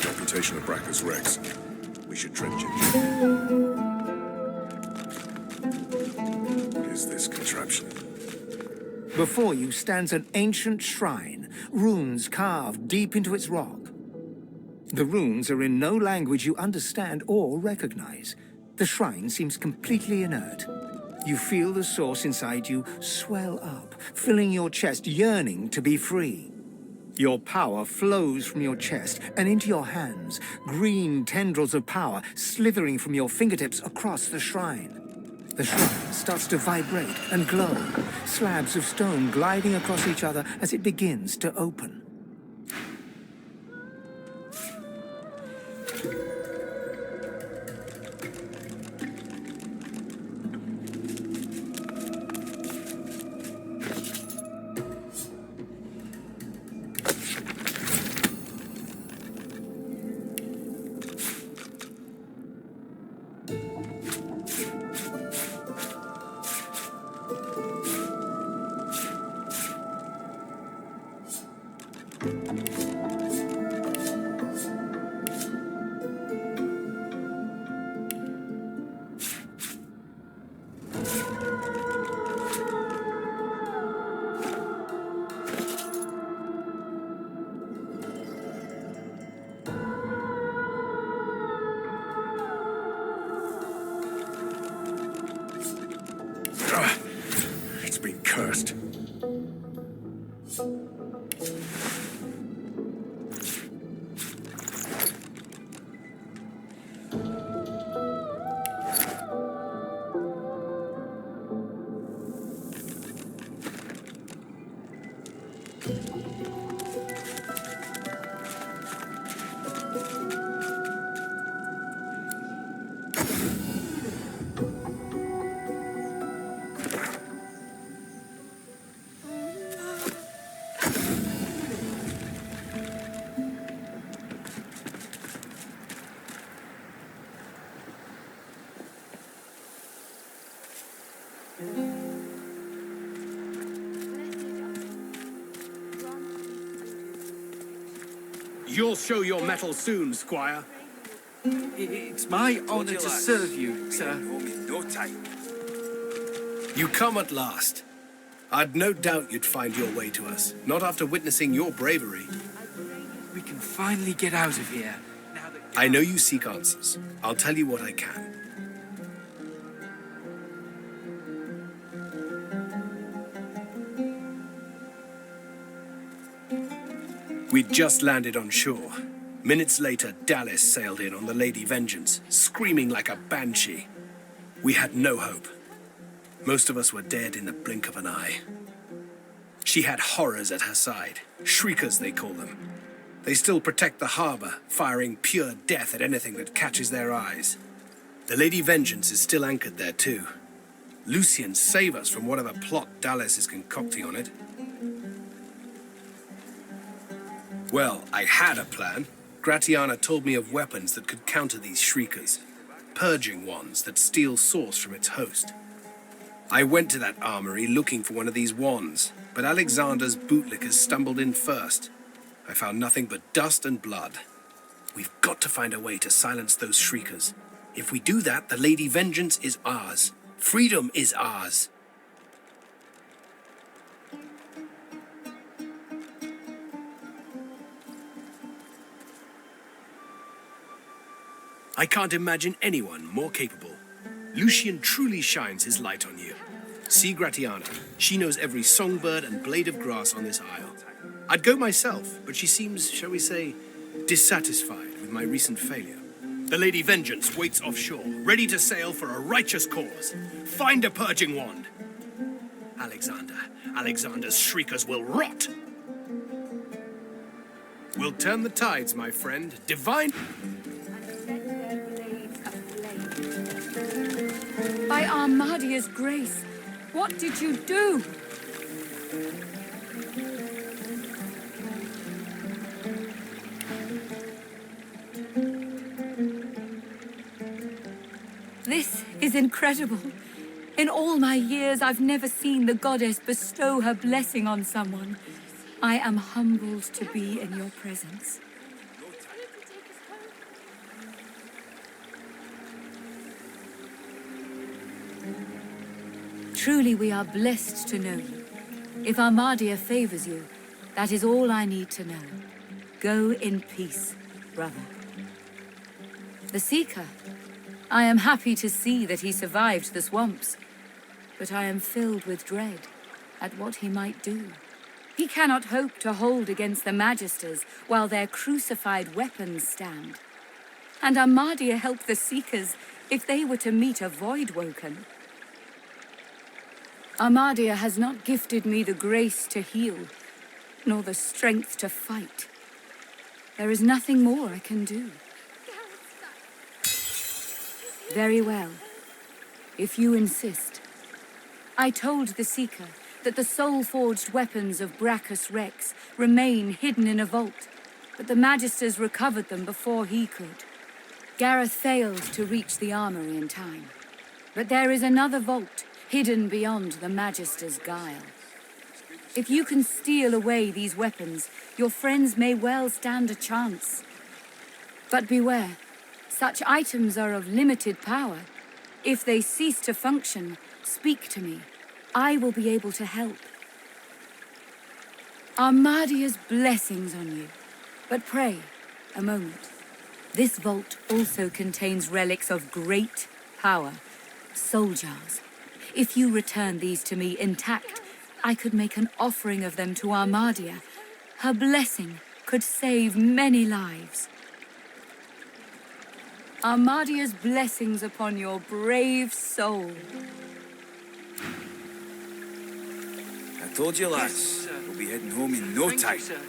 reputation of Bracchus Rex. We should tread gingerly. Is this contraption? Before you stands an ancient shrine, runes carved deep into its rock. The runes are in no language you understand or recognize. The shrine seems completely inert. You feel the source inside you swell up, filling your chest, yearning to be free. Your power flows from your chest and into your hands, green tendrils of power slithering from your fingertips across the shrine. The shrine starts to vibrate and glow, slabs of stone gliding across each other as it begins to open. It's been cursed. You'll show your mettle soon, Squire. It's my honor to serve you, sir. No time. You come at last. I'd no doubt you'd find your way to us, not after witnessing your bravery. We can finally get out of here. Now that I know you seek answers. I'll tell you what I can. We'd just landed on shore. Minutes later, Dallas sailed in on the Lady Vengeance, screaming like a banshee. We had no hope. Most of us were dead in the blink of an eye. She had horrors at her side, shriekers they call them. They still protect the harbor, firing pure death at anything that catches their eyes. The Lady Vengeance is still anchored there too. Lucian, save us from whatever plot Dallas is concocting on it. Well, I had a plan. Gratiana told me of weapons that could counter these shriekers. Purging wands that steal source from its host. I went to that armory looking for one of these wands, but Alexander's bootlickers stumbled in first. I found nothing but dust and blood. We've got to find a way to silence those shriekers. If we do that, the Lady Vengeance is ours. Freedom is ours. I can't imagine anyone more capable. Lucian truly shines his light on you. See Gratiana. She knows every songbird and blade of grass on this isle. I'd go myself, but she seems, shall we say, dissatisfied with my recent failure. The Lady Vengeance waits offshore, ready to sail for a righteous cause. Find a purging wand. Alexander's shriekers will rot. We'll turn the tides, my friend. Divine... By Armadia's grace, what did you do? This is incredible. In all my years, I've never seen the goddess bestow her blessing on someone. I am humbled to be in your presence. Truly we are blessed to know you. If Armadia favors you, that is all I need to know. Go in peace, brother. The Seeker. I am happy to see that he survived the swamps, but I am filled with dread at what he might do. He cannot hope to hold against the Magisters while their crucified weapons stand. And Armadia helped the Seekers if they were to meet a Voidwoken. Armadia has not gifted me the grace to heal, nor the strength to fight. There is nothing more I can do. Very well, if you insist. I told the Seeker that the soul-forged weapons of Brachus Rex remain hidden in a vault, but the Magisters recovered them before he could. Gareth failed to reach the armory in time, but there is another vault hidden beyond the Magister's guile. If you can steal away these weapons, your friends may well stand a chance. But beware, such items are of limited power. If they cease to function, speak to me. I will be able to help. Armadia's blessings on you. But pray, a moment. This vault also contains relics of great power, soul jars. If you return these to me intact, I could make an offering of them to Armadia. Her blessing could save many lives. Armadia's blessings upon your brave soul. I told you, lads. We'll be heading home in no time. Sir.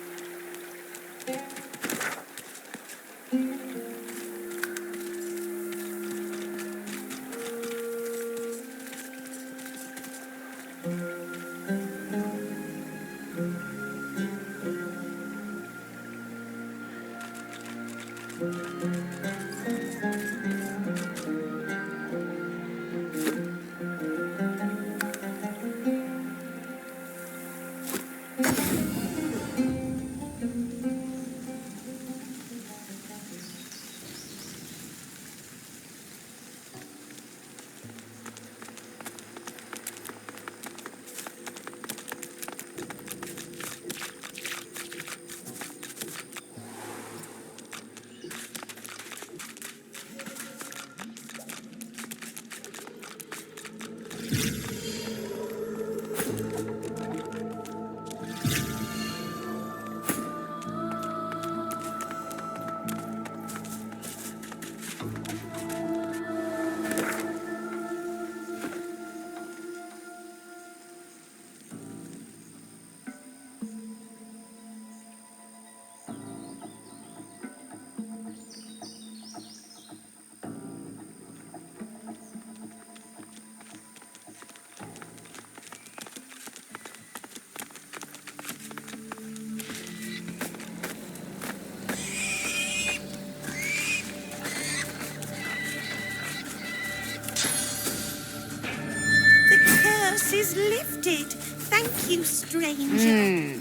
Is lifted. Thank you, stranger.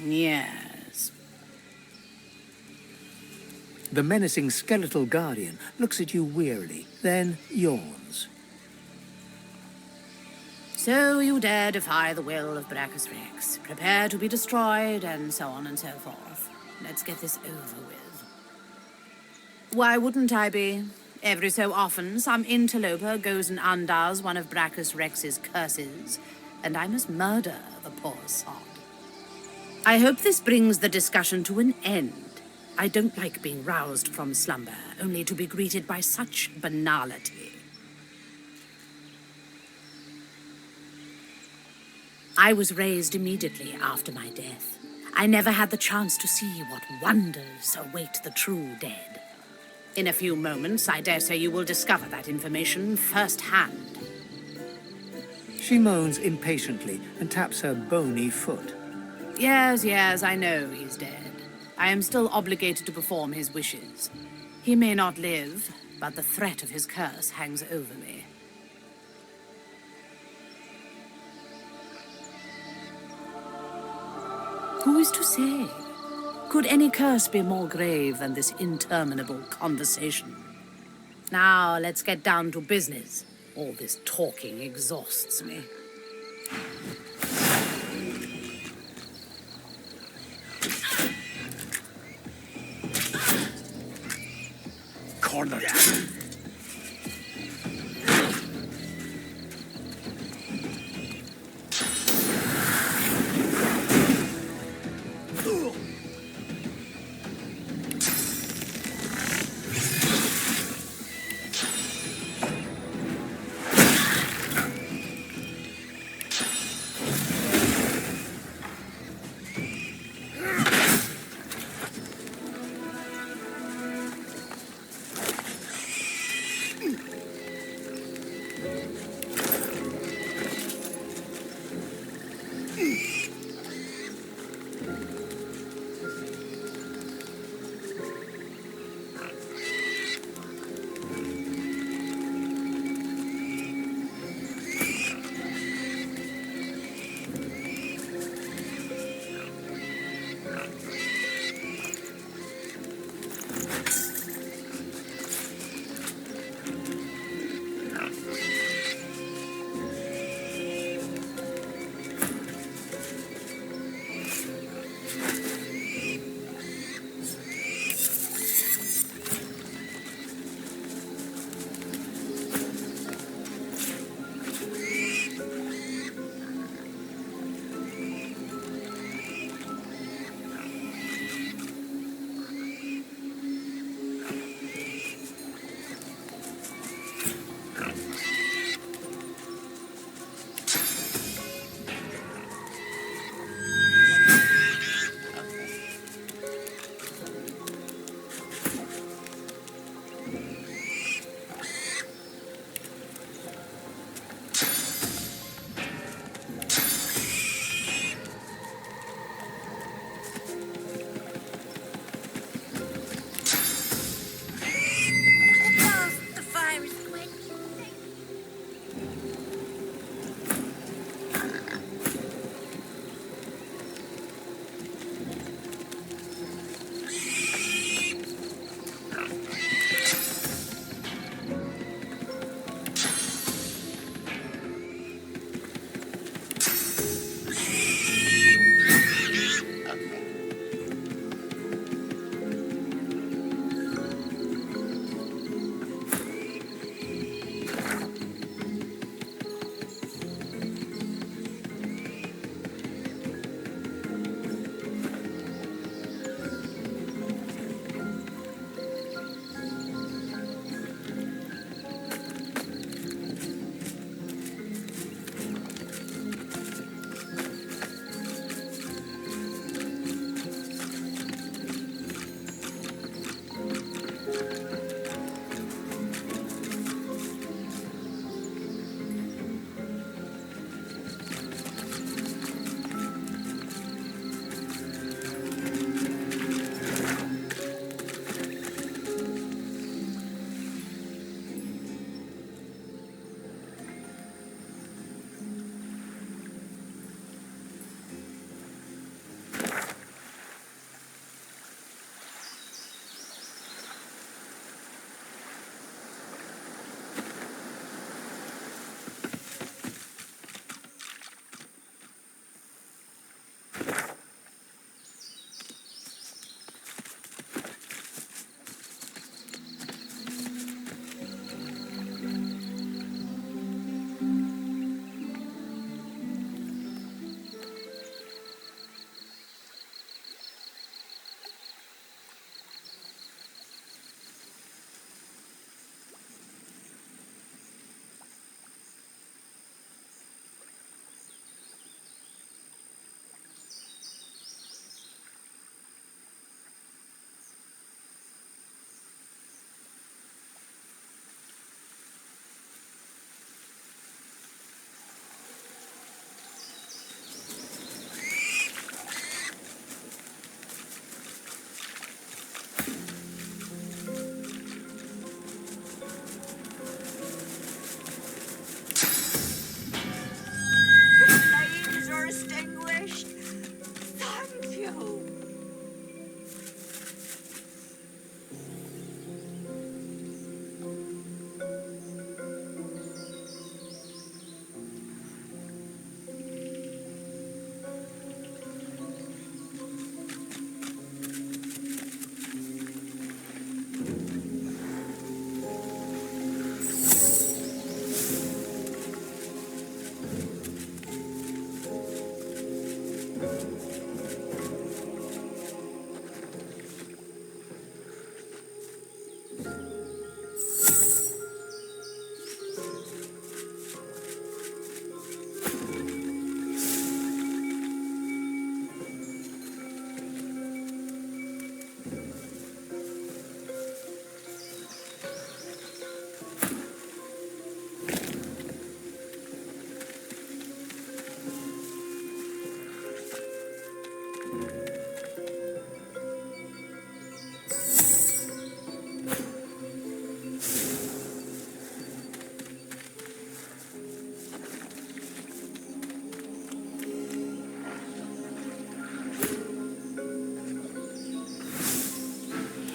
Yes. The menacing skeletal guardian looks at you wearily, then yawns. So you dare defy the will of Brachus Rex, prepare to be destroyed, and so on and so forth. Let's get this over with. Why wouldn't I be? Every so often, some interloper goes and undoes one of Brachus Rex's curses, and I must murder the poor sod. I hope this brings the discussion to an end. I don't like being roused from slumber, only to be greeted by such banality. I was raised immediately after my death. I never had the chance to see what wonders await the true dead. In a few moments, I dare say you will discover that information firsthand. She moans impatiently and taps her bony foot. Yes, I know he's dead. I am still obligated to perform his wishes. He may not live, but the threat of his curse hangs over me. Who is to say? Could any curse be more grave than this interminable conversation? Now, let's get down to business. All this talking exhausts me. Cornered.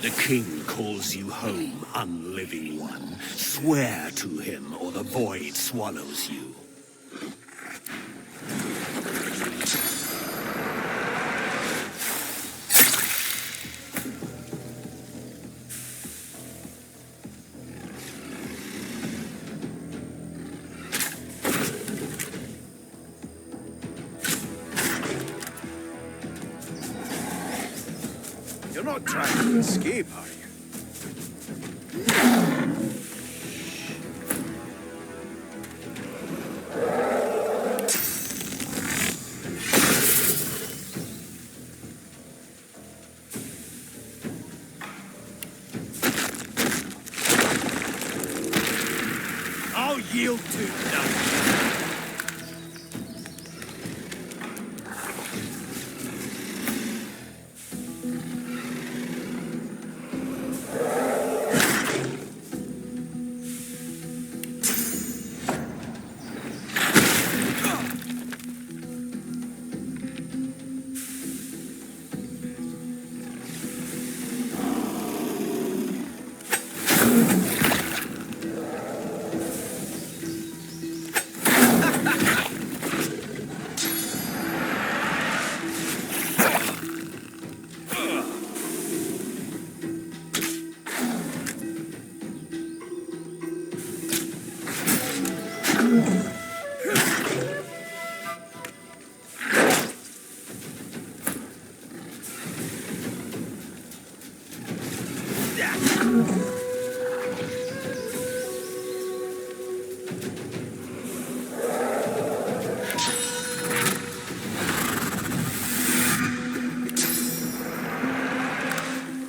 The king calls you home, unliving one. Swear to him, or the void swallows you. You're not trying to escape, are you? I'll yield to none.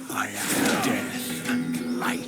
I am death and light.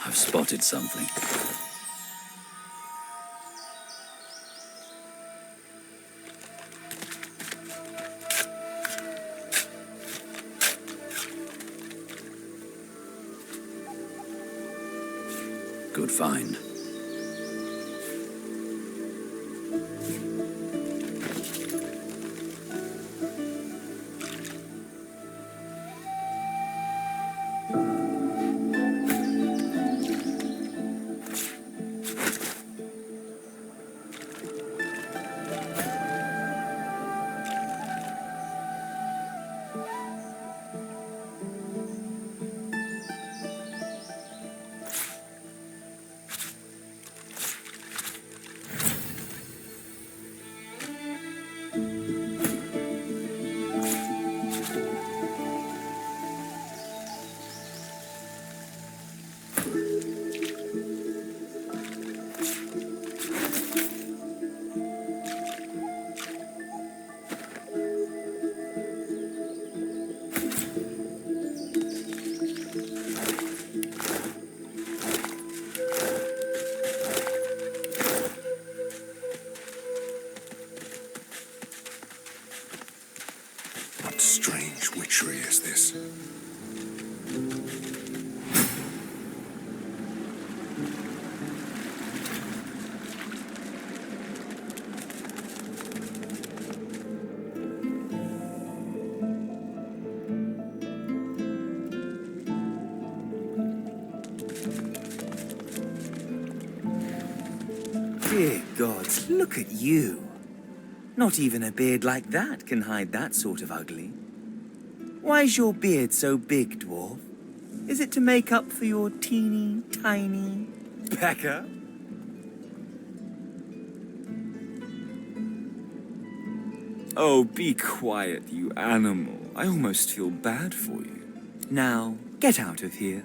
I've spotted something. Good find. treachery is this? Dear gods, look at you. Not even a beard like that can hide that sort of ugly. Why's your beard so big, dwarf? Is it to make up for your teeny, tiny pecker? Oh, be quiet, you animal. I almost feel bad for you. Now, get out of here.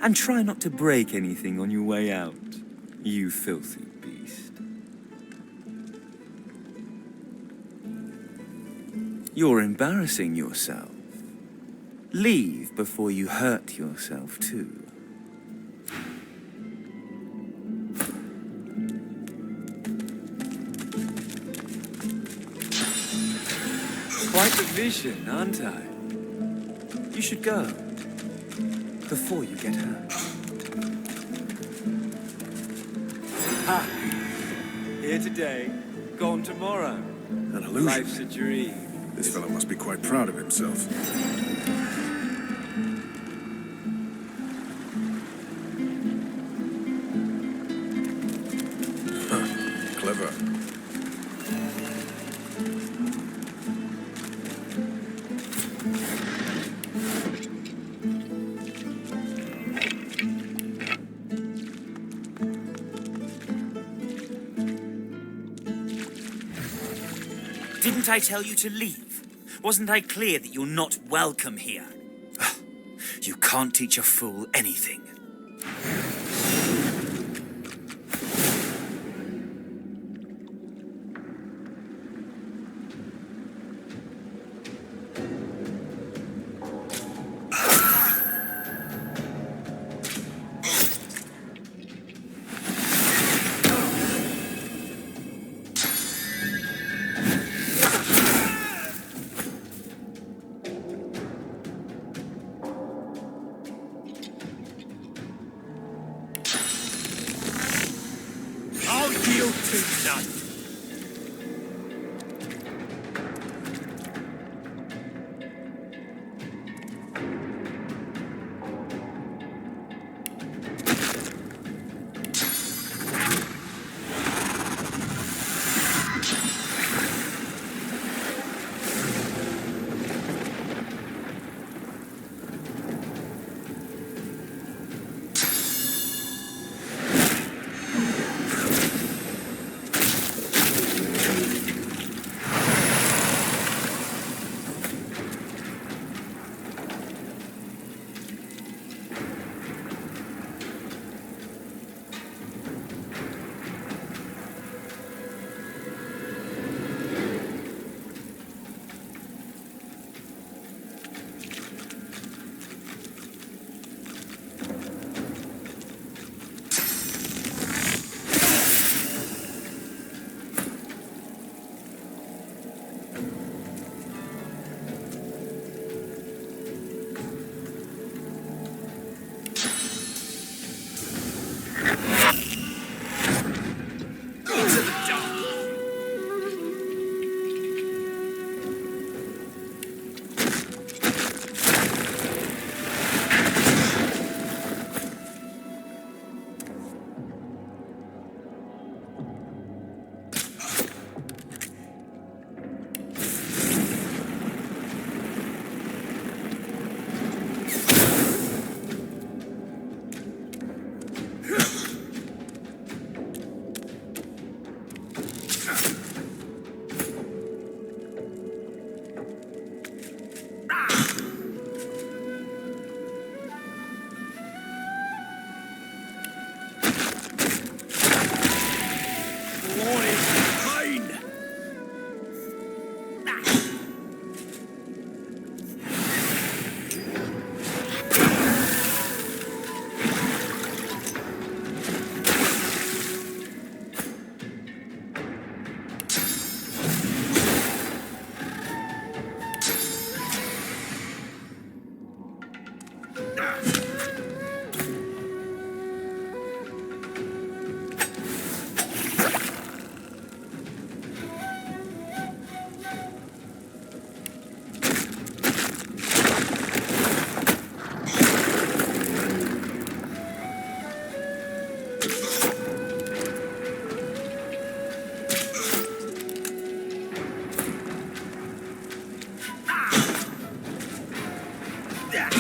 And try not to break anything on your way out, you filthy beast. You're embarrassing yourself. Leave before you hurt yourself, too. Quite the vision, aren't I? You should go, before you get hurt. Ha! Here today, gone tomorrow. An illusion. Life's a dream. This fellow must be quite proud of himself. Huh. Clever. Didn't I tell you to leave? Wasn't I clear that you're not welcome here? You can't teach a fool anything. I'll yield to none.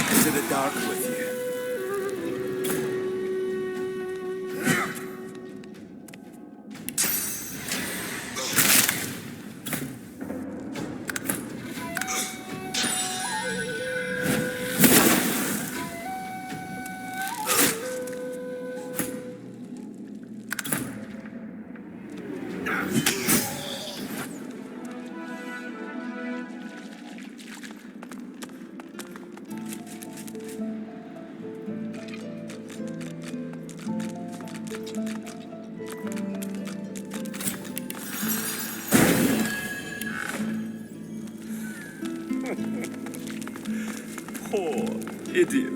Into the dark with you. Poor idiot.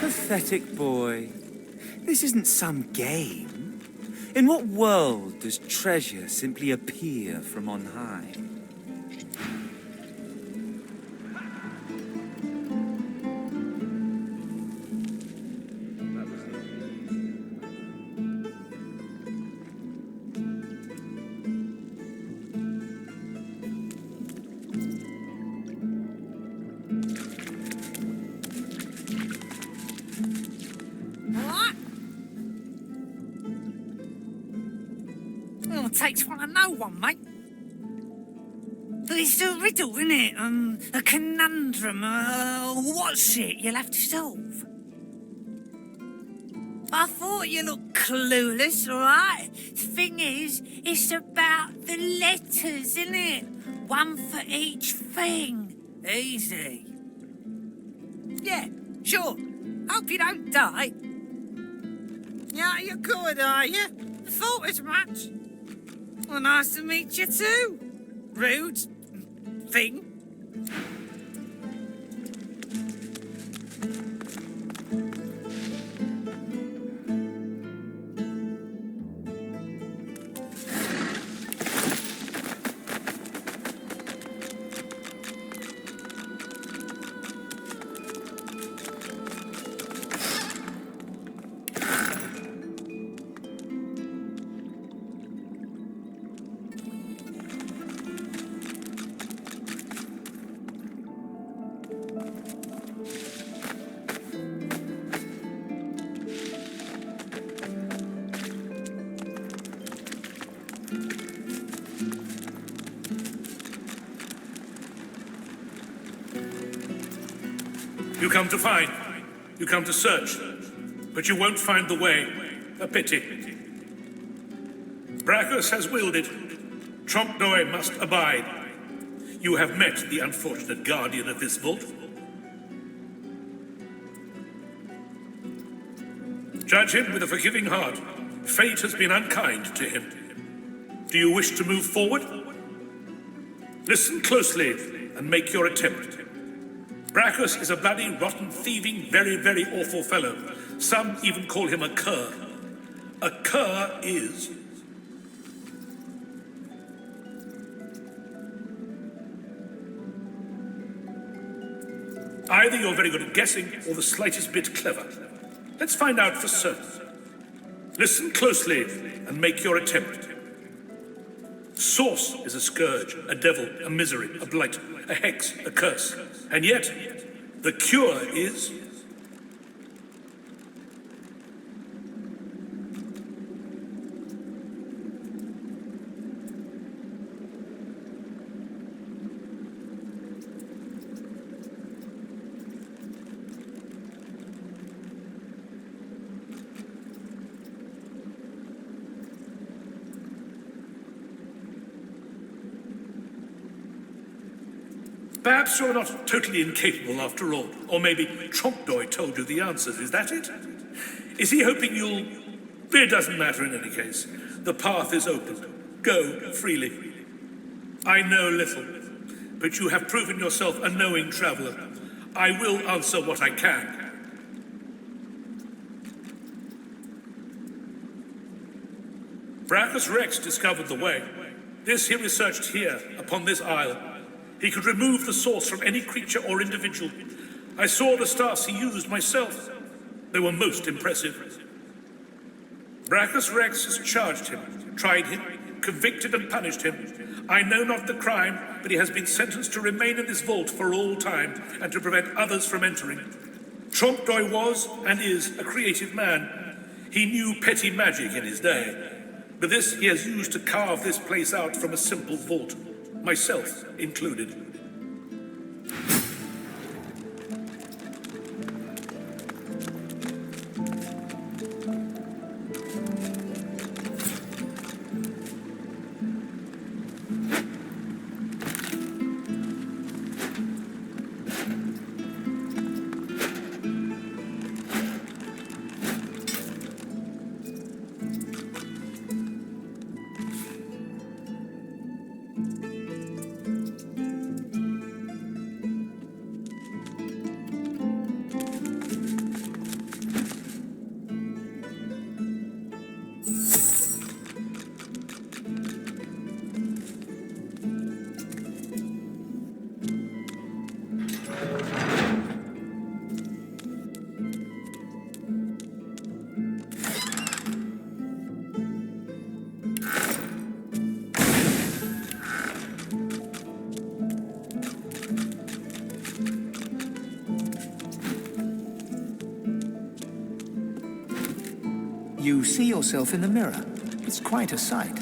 Pathetic boy. This isn't some game. In what world does treasure simply appear from on high? Well, it takes one to know one, mate. But it's a riddle, innit? A conundrum, what's it you'll have to solve? I thought you looked clueless, alright? Thing is, it's about the letters, innit? One for each thing. Easy. Yeah, sure. Hope you don't die. Yeah, you're good, are you? Thought as much. Well, nice to meet you too. Rude thing. You come to find, you come to search, but you won't find the way. A pity. Brachus has willed it. Trompnoy must abide. You have met the unfortunate guardian of this vault. Judge him with a forgiving heart. Fate has been unkind to him. Do you wish to move forward? Listen closely and make your attempt. Brachus is a bloody, rotten, thieving, very, very awful fellow. Some even call him a cur. A cur is... either you're very good at guessing or the slightest bit clever. Let's find out for certain. Listen closely and make your attempt. Source is a scourge, a devil, a misery, a blight, a hex, a curse. And yet, the cure is... Perhaps you're not totally incapable after all. Or maybe Trompnoy told you the answers, is that it? Is he hoping you'll... It doesn't matter in any case. The path is open. Go freely. I know little, but you have proven yourself a knowing traveler. I will answer what I can. Brachus Rex discovered the way. This he researched here, upon this isle. He could remove the source from any creature or individual. I saw the staffs he used myself. They were most impressive. Brachus Rex has charged him, tried him, convicted and punished him. I know not the crime, but he has been sentenced to remain in this vault for all time and to prevent others from entering. Trompdoy was, and is, a creative man. He knew petty magic in his day. But this he has used to carve this place out from a simple vault, myself included. You see yourself in the mirror. It's quite a sight.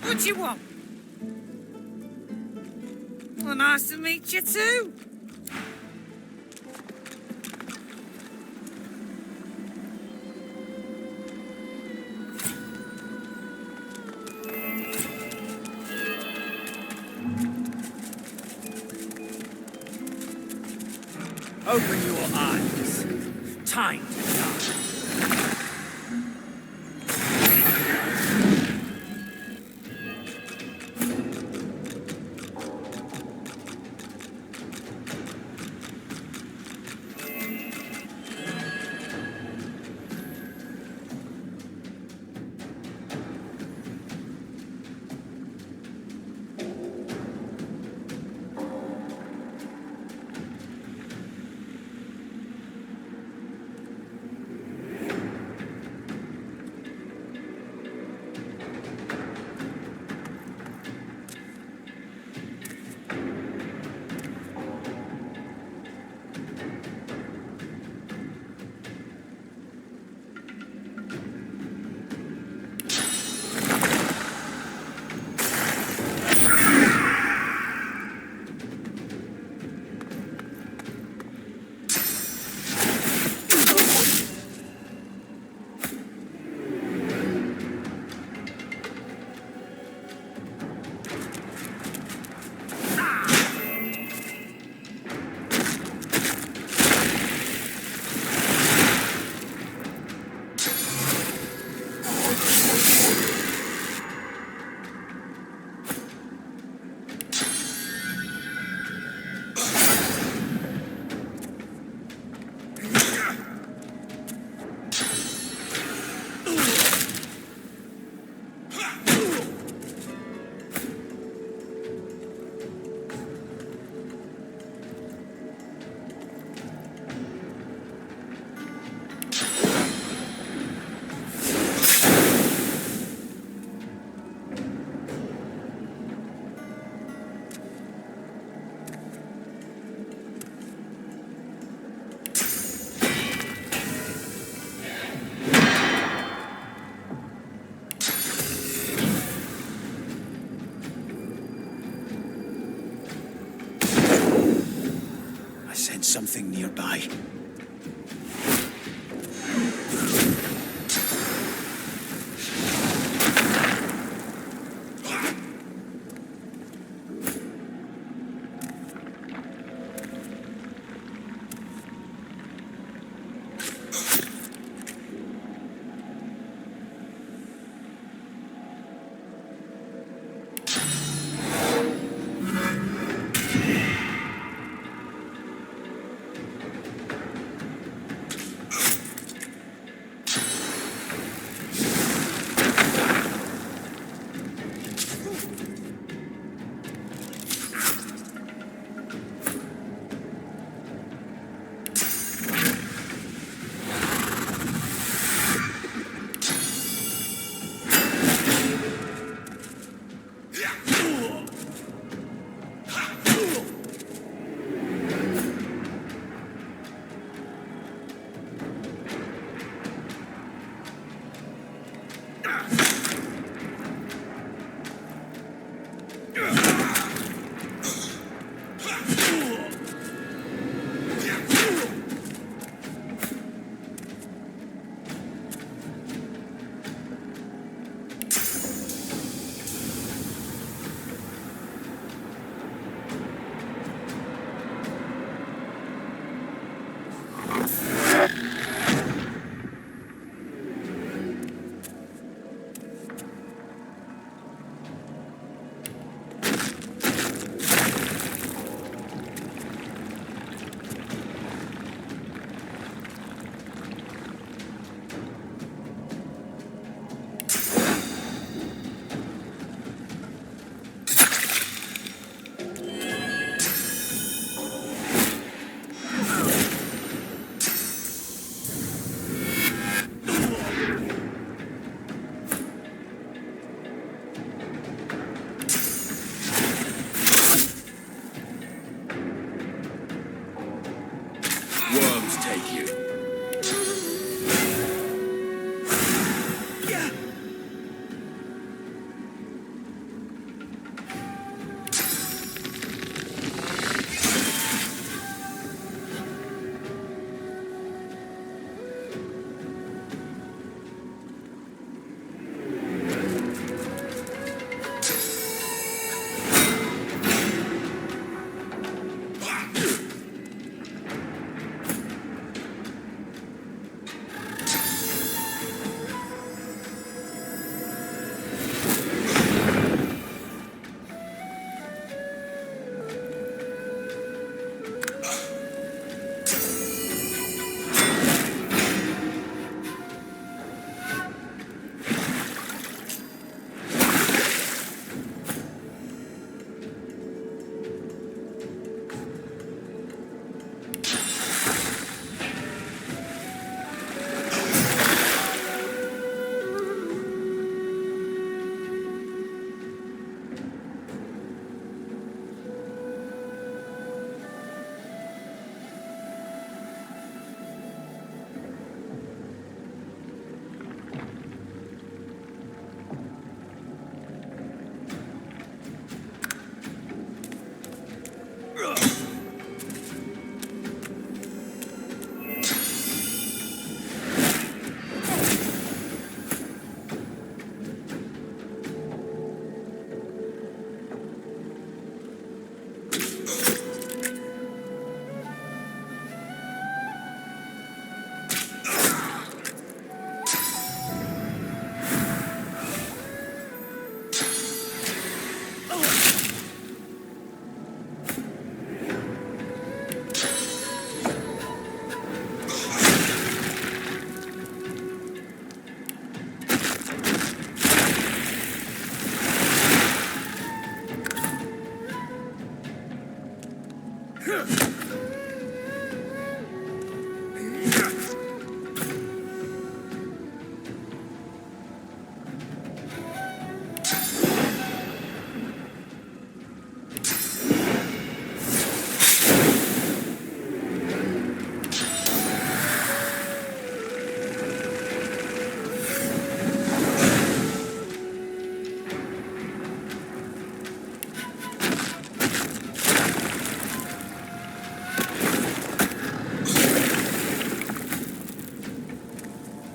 What do you want? Well, nice to meet you too. Open your eyes. Time to die. Something nearby. Worms take you.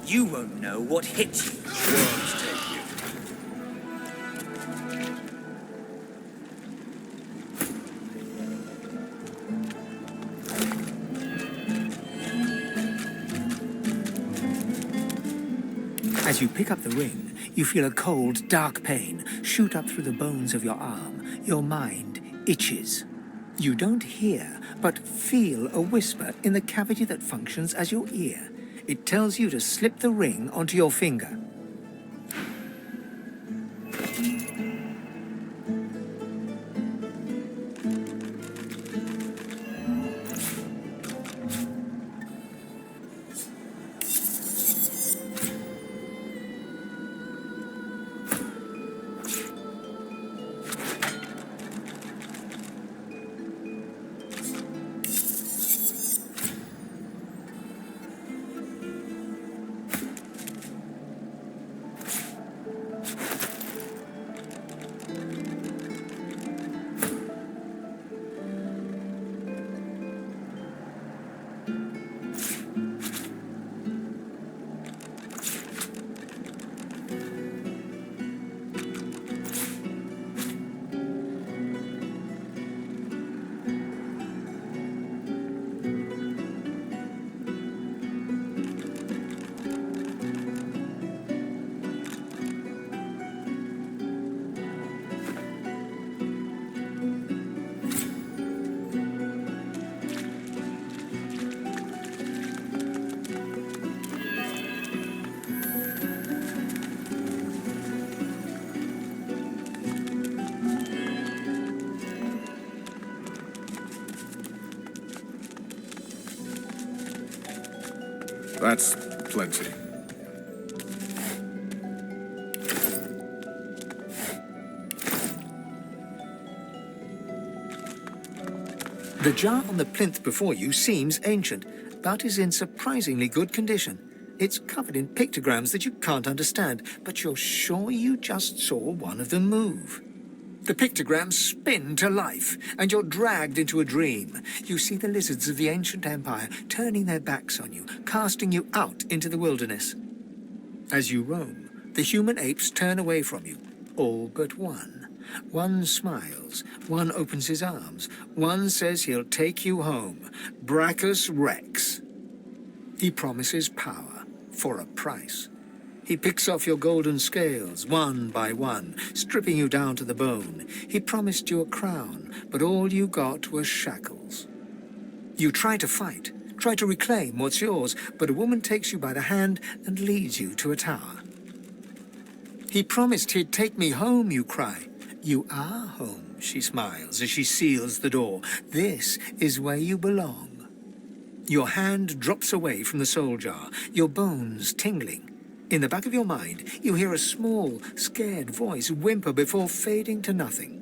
You won't know what hit you. Worms take you. As you pick up the ring, you feel a cold, dark pain shoot up through the bones of your arm. Your mind itches. You don't hear, but feel a whisper in the cavity that functions as your ear. It tells you to slip the ring onto your finger. That's plenty. The jar on the plinth before you seems ancient, but is in surprisingly good condition. It's covered in pictograms that you can't understand, but you're sure you just saw one of them move. The pictograms spin to life, and you're dragged into a dream. You see the lizards of the ancient empire turning their backs on you, casting you out into the wilderness. As you roam, the human apes turn away from you, all but one. One smiles, one opens his arms, one says he'll take you home. Brachus Rex. He promises power for a price. He picks off your golden scales, one by one, stripping you down to the bone. He promised you a crown, but all you got were shackles. You try to fight, try to reclaim what's yours, but a woman takes you by the hand and leads you to a tower. He promised he'd take me home, you cry. You are home, she smiles as she seals the door. This is where you belong. Your hand drops away from the soul jar, your bones tingling. In the back of your mind, you hear a small, scared voice whimper before fading to nothing.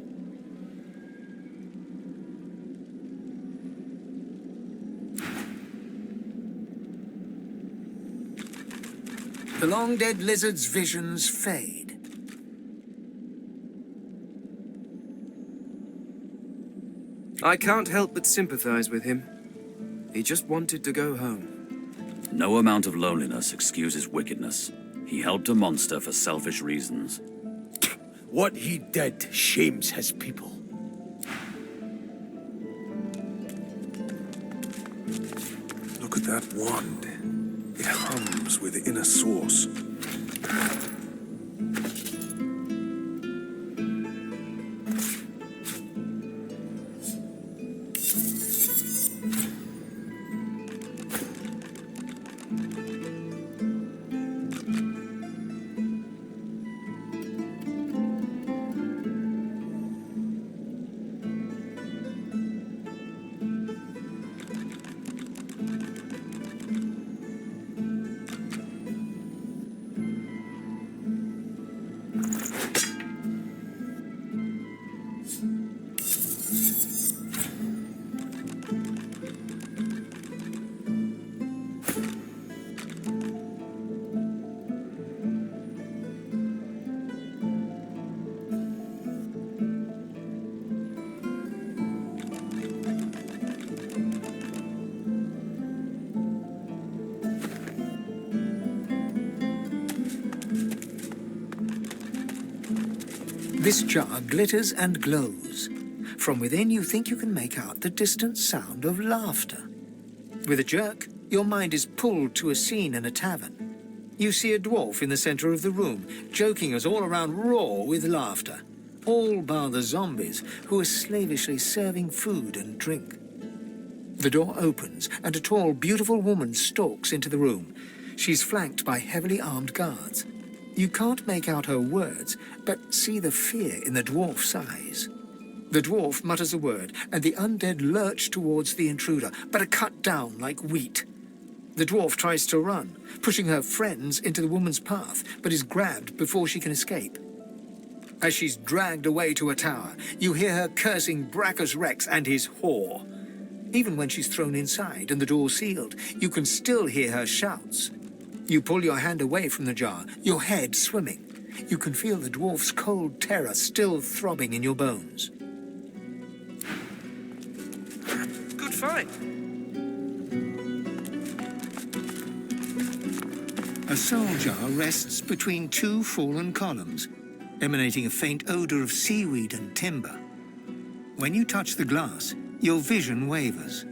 The long-dead lizard's visions fade. I can't help but sympathize with him. He just wanted to go home. No amount of loneliness excuses wickedness. He helped a monster for selfish reasons. What he did shames his people. Look at that wand. It hums with inner source. This jar glitters and glows. From within, you think you can make out the distant sound of laughter. With a jerk, your mind is pulled to a scene in a tavern. You see a dwarf in the center of the room, joking us all around roar with laughter. All bar the zombies, who are slavishly serving food and drink. The door opens, and a tall, beautiful woman stalks into the room. She's flanked by heavily armed guards. You can't make out her words, but see the fear in the dwarf's eyes. The dwarf mutters a word, and the undead lurch towards the intruder, but are cut down like wheat. The dwarf tries to run, pushing her friends into the woman's path, but is grabbed before she can escape. As she's dragged away to a tower, you hear her cursing Brachus Rex and his whore. Even when she's thrown inside and the door sealed, you can still hear her shouts. You pull your hand away from the jar, your head swimming. You can feel the dwarf's cold terror still throbbing in your bones. Good fight. A soul jar rests between two fallen columns, emanating a faint odor of seaweed and timber. When you touch the glass, your vision wavers.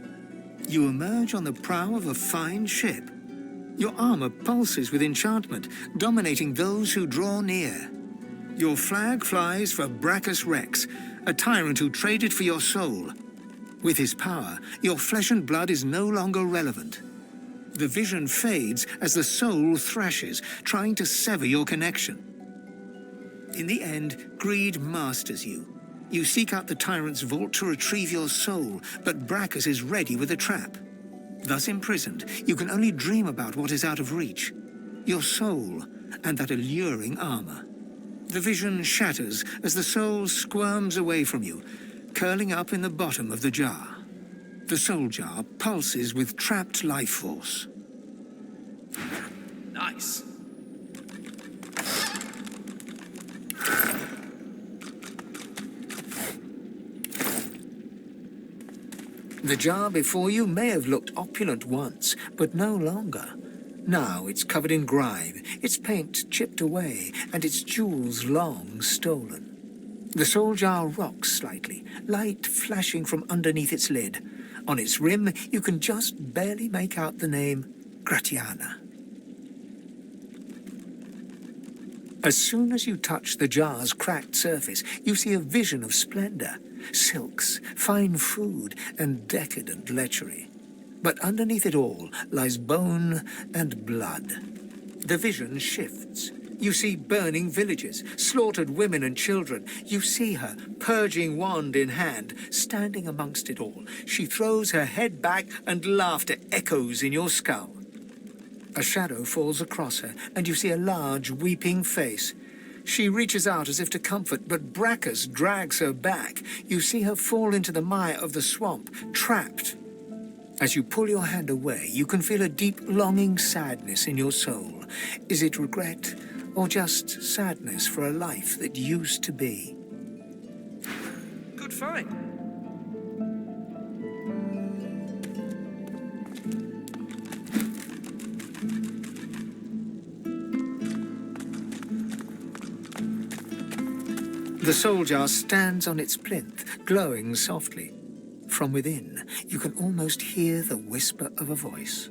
You emerge on the prow of a fine ship. Your armor pulses with enchantment, dominating those who draw near. Your flag flies for Brachus Rex, a tyrant who traded for your soul. With his power, your flesh and blood is no longer relevant. The vision fades as the soul thrashes, trying to sever your connection. In the end, greed masters you. You seek out the tyrant's vault to retrieve your soul, but Brachus is ready with a trap. Thus imprisoned, you can only dream about what is out of reach. Your soul and that alluring armor. The vision shatters as the soul squirms away from you, curling up in the bottom of the jar. The soul jar pulses with trapped life force. Nice. The jar before you may have looked opulent once, but no longer. Now it's covered in grime, its paint chipped away, and its jewels long stolen. The soul jar rocks slightly, light flashing from underneath its lid. On its rim, you can just barely make out the name Gratiana. As soon as you touch the jar's cracked surface, you see a vision of splendor, silks, fine food, and decadent lechery. But underneath it all lies bone and blood. The vision shifts. You see burning villages, slaughtered women and children. You see her, purging wand in hand, standing amongst it all. She throws her head back and laughter echoes in your skull. A shadow falls across her, and you see a large, weeping face. She reaches out as if to comfort, but Brachus drags her back. You see her fall into the mire of the swamp, trapped. As you pull your hand away, you can feel a deep, longing sadness in your soul. Is it regret, or just sadness for a life that used to be? Good fight. The soul jar stands on its plinth, glowing softly. From within, you can almost hear the whisper of a voice.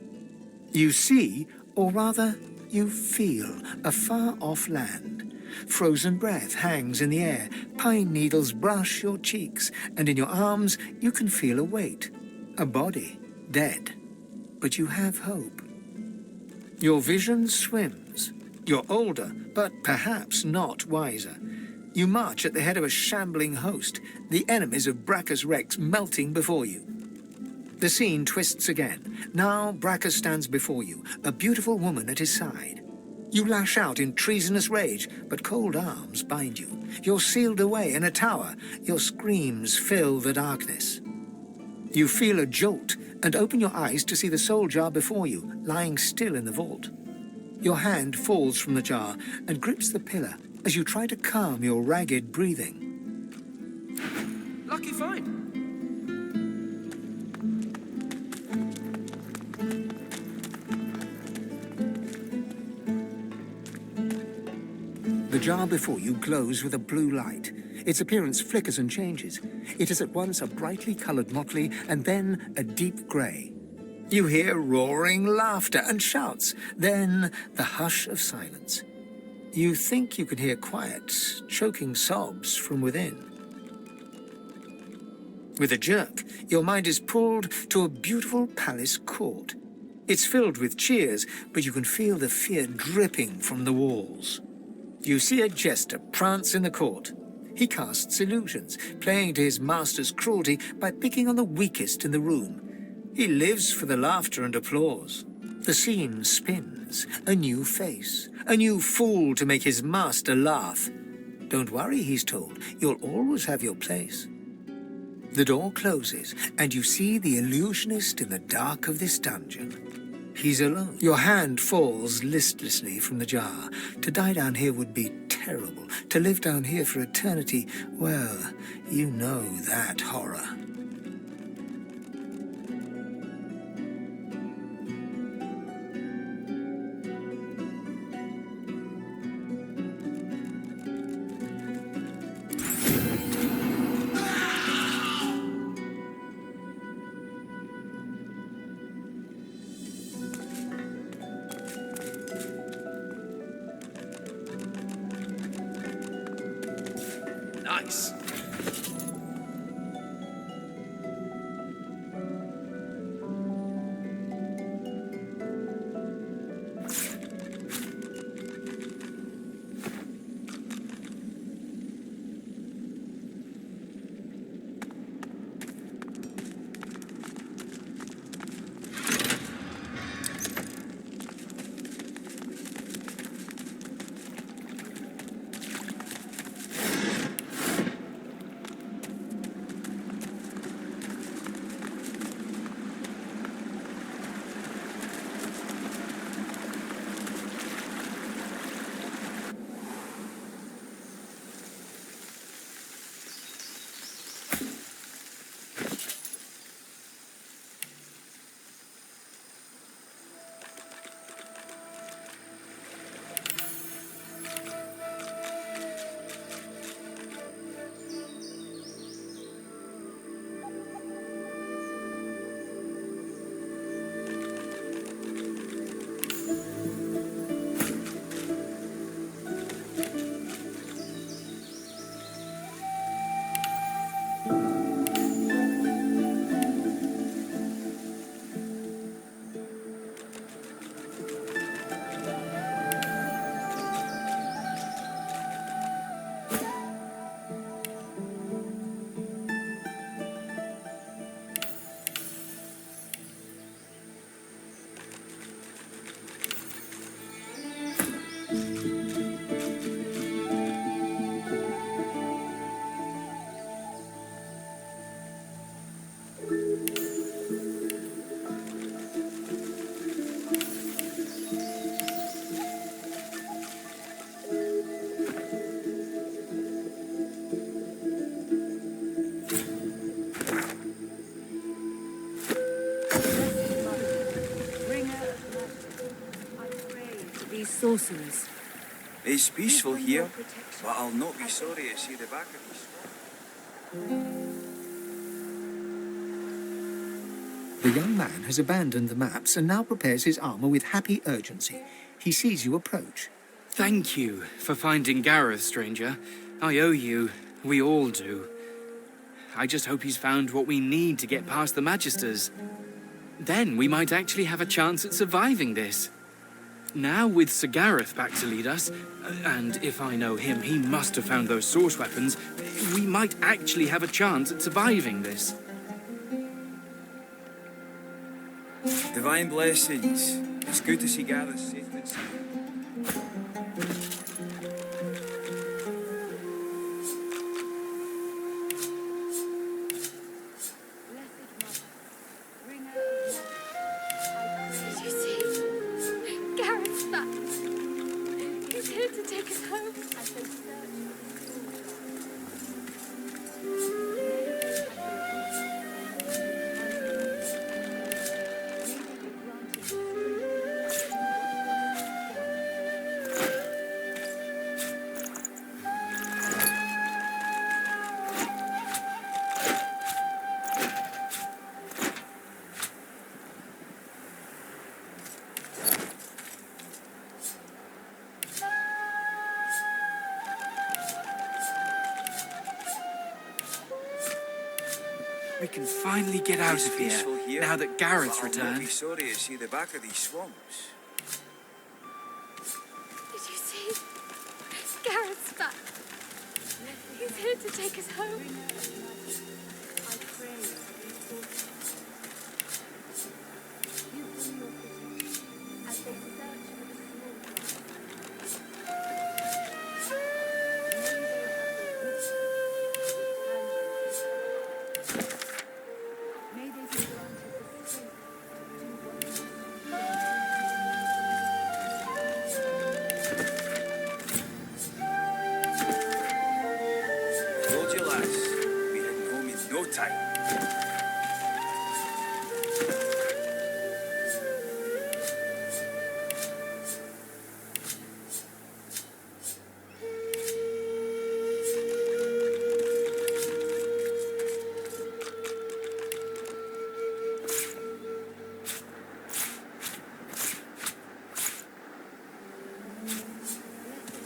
You see, or rather, you feel, a far-off land. Frozen breath hangs in the air, pine needles brush your cheeks, and in your arms you can feel a weight. A body, dead. But you have hope. Your vision swims. You're older, but perhaps not wiser. You march at the head of a shambling host, the enemies of Brachus Rex melting before you. The scene twists again. Now Brachus stands before you, a beautiful woman at his side. You lash out in treasonous rage, but cold arms bind you. You're sealed away in a tower. Your screams fill the darkness. You feel a jolt and open your eyes to see the soul jar before you, lying still in the vault. Your hand falls from the jar and grips the pillar as you try to calm your ragged breathing. Lucky find. The jar before you glows with a blue light. Its appearance flickers and changes. It is at once a brightly colored motley and then a deep gray. You hear roaring laughter and shouts, then the hush of silence. You think you can hear quiet, choking sobs from within. With a jerk, your mind is pulled to a beautiful palace court. It's filled with cheers, but you can feel the fear dripping from the walls. You see a jester prance in the court. He casts illusions, playing to his master's cruelty by picking on the weakest in the room. He lives for the laughter and applause. The scene spins, a new face, a new fool to make his master laugh. Don't worry, he's told, you'll always have your place. The door closes, and you see the illusionist in the dark of this dungeon. He's alone. Your hand falls listlessly from the jar. To die down here would be terrible. To live down here for eternity, well, you know that horror. Nice. These sorcerers. It's peaceful here, but I'll not be sorry to see the back of these. The young man has abandoned the maps and now prepares his armor with happy urgency. He sees you approach. Thank you for finding Gareth, stranger. I owe you. We all do. I just hope he's found what we need to get past the Magisters. Then we might actually have a chance at surviving this. Now with Sir Gareth back to lead us, and if I know him, he must have found those source weapons, we might actually have a chance at surviving this. Divine blessings. It's good to see Gareth safe and sound. Did you see? Gareth's back. He's here to take us home. We can finally get out of here, now that Gareth's I'll not returned. be sorry to see the back of these swamps. Did you see? Gareth's back. He's here to take us home. Told you, lass. We'll be heading home in no time.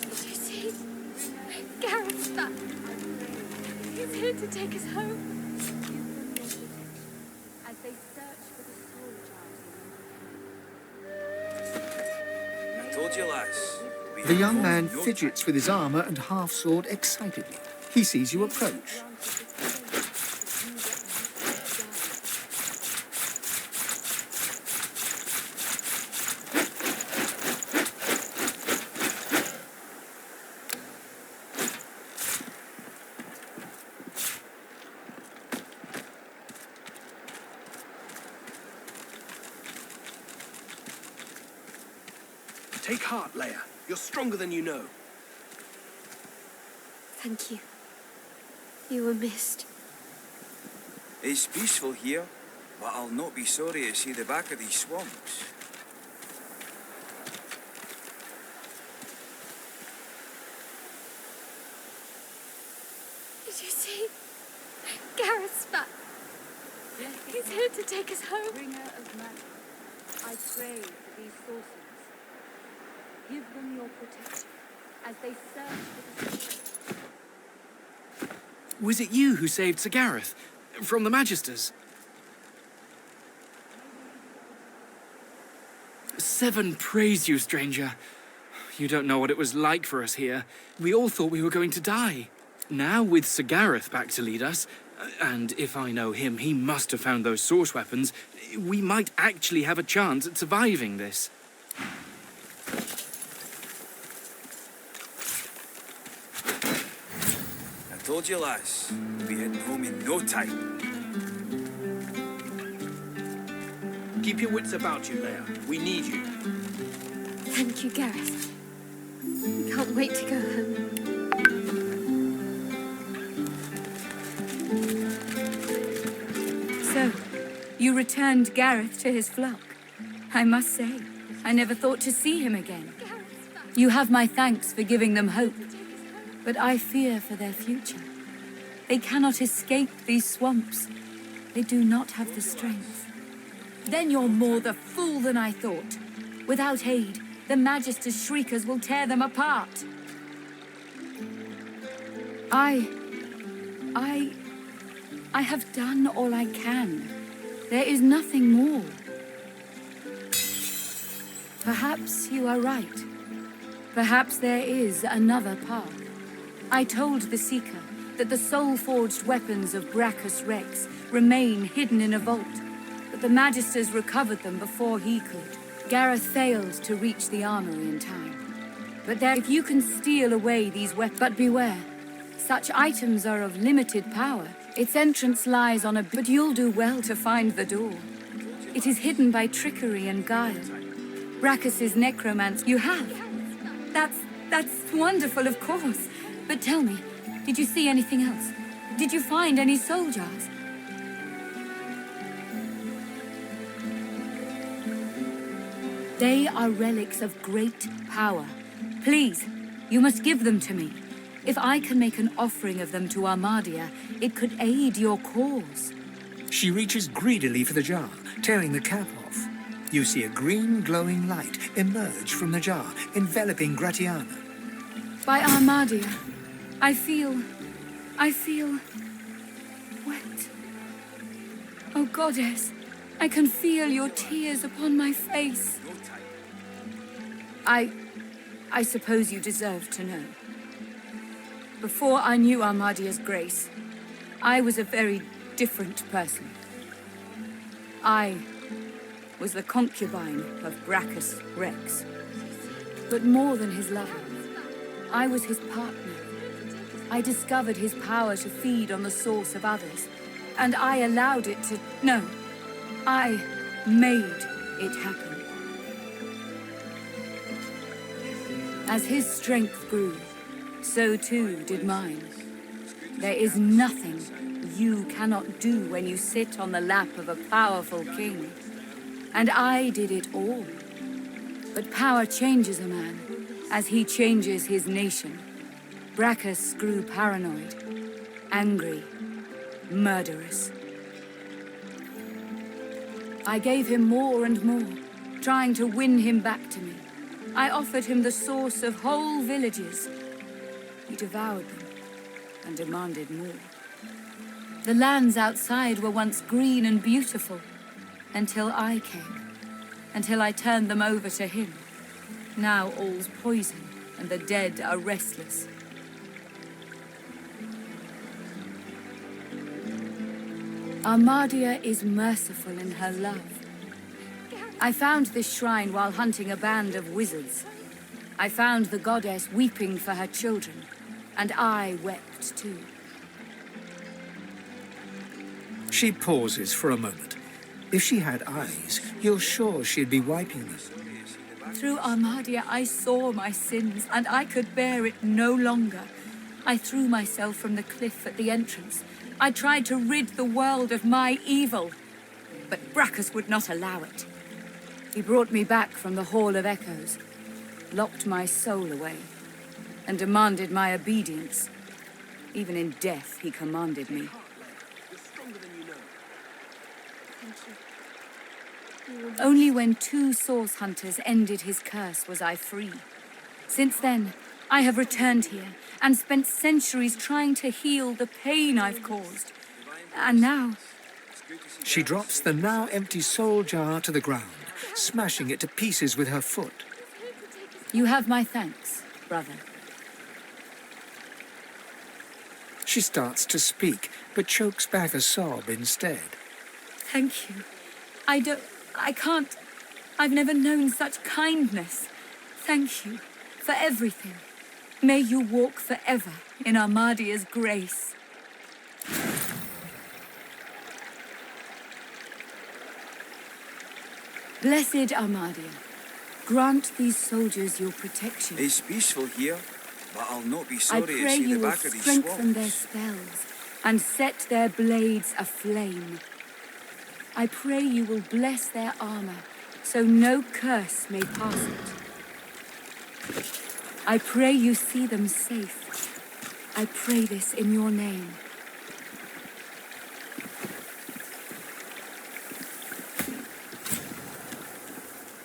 Did you see? Gareth's back. here to take us home. As they search for the soul jars. I told you, lass. The young man fidgets with his armor and half-sword excitedly. He sees you approach. Take heart, Leia. You're stronger than you know. Thank you. You were missed. It's peaceful here, but I'll not be sorry to see the back of these swamps. Did you see? Gareth's back. He's here to take us home. Bringer of magic, I pray for these sorcerers. Give them your protection as they search for the soul. Was it you who saved Sir Gareth from the Magisters? 7 praise you, stranger. You don't know what it was like for us here. We all thought we were going to die. Now, with Sir Gareth back to lead us, and if I know him, he must have found those source weapons, we might actually have a chance at surviving this. I told you, lass. We'll be heading home in no time. Keep your wits about you, Leia. We need you. Thank you, Gareth. We can't wait to go home. So, you returned Gareth to his flock. I must say, I never thought to see him again. You have my thanks for giving them hope, but I fear for their future. They cannot escape these swamps. They do not have the strength. Then you're more the fool than I thought. Without aid, the Magister's shriekers will tear them apart. I have done all I can. There is nothing more. Perhaps you are right. Perhaps there is another path. I told the Seeker that the soul-forged weapons of Brachus Rex remain hidden in a vault, but the Magisters recovered them before he could. Gareth failed to reach the armory in time. But if you can steal away these weapons, but beware. Such items are of limited power. Its entrance lies on but you'll do well to find the door. It is hidden by trickery and guile. Brachus's necromance you have. That's wonderful, of course. But tell me, did you see anything else? Did you find any soul jars? They are relics of great power. Please, you must give them to me. If I can make an offering of them to Armadia, it could aid your cause. She reaches greedily for the jar, tearing the cap off. You see a green glowing light emerge from the jar, enveloping Gratiana. By Armadia, I feel wet. Oh, Goddess, I can feel your tears upon my face. I suppose you deserve to know. Before I knew Armadia's grace, I was a very different person. I was the concubine of Brachus Rex. But more than his lover, I was his partner. I discovered his power to feed on the source of others, and I allowed it to... No, I made it happen. As his strength grew, so too did mine. There is nothing you cannot do when you sit on the lap of a powerful king. And I did it all. But power changes a man, as he changes his nation. Brachus grew paranoid, angry, murderous. I gave him more and more, trying to win him back to me. I offered him the source of whole villages. He devoured them and demanded more. The lands outside were once green and beautiful, until I came, until I turned them over to him. Now all's poison, and the dead are restless. Armadia is merciful in her love. I found this shrine while hunting a band of wizards. I found the goddess weeping for her children, and I wept too. She pauses for a moment. If she had eyes, you're sure she'd be wiping them. Through Armadia, I saw my sins, and I could bear it no longer. I threw myself from the cliff at the entrance. I tried to rid the world of my evil, but Brachus would not allow it. He brought me back from the Hall of Echoes, locked my soul away, and demanded my obedience. Even in death, he commanded me. Only when 2 source hunters ended his curse was I free. Since then, I have returned here and spent centuries trying to heal the pain I've caused. And now... She drops the now empty soul jar to the ground, smashing it to pieces with her foot. You have my thanks, brother. She starts to speak, but chokes back a sob instead. Thank you. I can't... I've never known such kindness. Thank you for everything. May you walk forever in Armadia's grace. Blessed Armadia, grant these soldiers your protection. It's peaceful here, but I'll not be I sorry to pray see you the will back of these strengthen their swamps. spells and set their blades aflame. I pray you will bless their armor, so no curse may pass it. I pray you see them safe. I pray this in your name.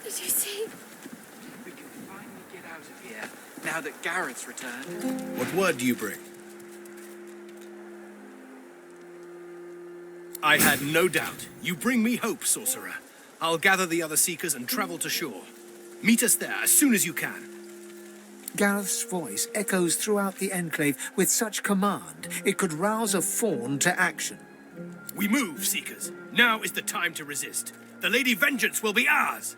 Did you see? We can finally get out of here, now that Gareth's returned. What word do you bring? I had no doubt. You bring me hope, sorcerer. I'll gather the other seekers and travel to shore. Meet us there as soon as you can. Gareth's voice echoes throughout the enclave with such command it could rouse a fawn to action. We move, seekers. Now is the time to resist. The Lady Vengeance will be ours!